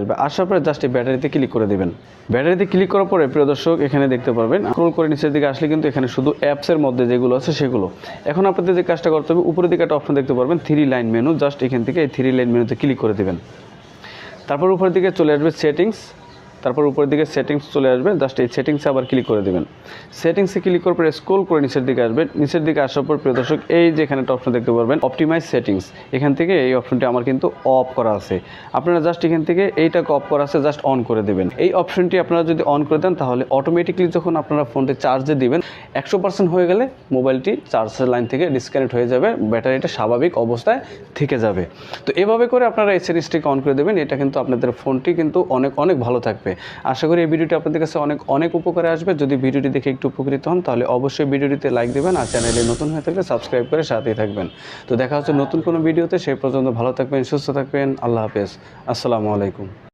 আসবে। আসার পরে জাস্ট এই ব্যাটারিতে ক্লিক করে দেবেন। ব্যাটারিতে ক্লিক করার পরে প্রিয় দর্শক এখানে দেখতে পারবেন, স্ক্রল করে নিচের দিকে আসলে কিন্তু এখানে শুধু অ্যাপসের মধ্যে যেগুলো আছে সেগুলো। এখন আপনাদের যে কাজটা করতে হবে, উপরের দিকে একটা অপশন দেখতে পারবেন 3 লাইন মেনু, জাস্ট এখান থেকে এই 3 লাইন মেনুতে ক্লিক করে দেবেন। তারপর উপরের দিকে চলে আসবে সেটিংস, তারপর উপরের দিকে সেটিংস চলে আসবে, জাস্ট এই সেটিংসে আবার ক্লিক করে দেবেন। সেটিংসে ক্লিক করার পরে স্ক্রল করে নিচের দিকে আসবেন। নিচের দিকে আসার পর প্রিয় দর্শক এই যে এখানে একটা অপশন দেখতে পারবেন অপটিমাইজ সেটিংস, এখান থেকে এই অপশনটি আমার কিন্তু অফ করা আছে। আপনারা জাস্ট এখান থেকে এইটাকে অফ করা আছে, জাস্ট অন করে দেবেন। এই অপশনটি আপনারা যদি অন করে দেন তাহলে অটোমেটিকলি যখন আপনারা ফোনটি চার্জে দিবেন 100% হয়ে গেলে মোবাইলটি চার্জের লাইন থেকে ডিসকানেক্ট হয়ে যাবে, ব্যাটারিটা স্বাভাবিক অবস্থায় থেকে যাবে। তো এভাবে করে আপনারা এই সেটিংসটিকে অন করে দেবেন, এটা কিন্তু আপনাদের ফোনটি কিন্তু অনেক অনেক ভালো থাকবে। আশা করি এই ভিডিওটি আপনাদের কাছে অনেক অনেক উপকারে আসবে। যদি ভিডিওটি দেখে একটু উপকৃত হন তাহলে অবশ্যই ভিডিওটিতে লাইক দেবেন, আর চ্যানেলে নতুন হয়ে থাকলে সাবস্ক্রাইব করে সাথেই থাকবেন। তো দেখা হচ্ছে নতুন কোনো ভিডিওতে, সেই পর্যন্ত ভালো থাকবেন, সুস্থ থাকবেন। আল্লাহ হাফেজ, আসসালামু আলাইকুম।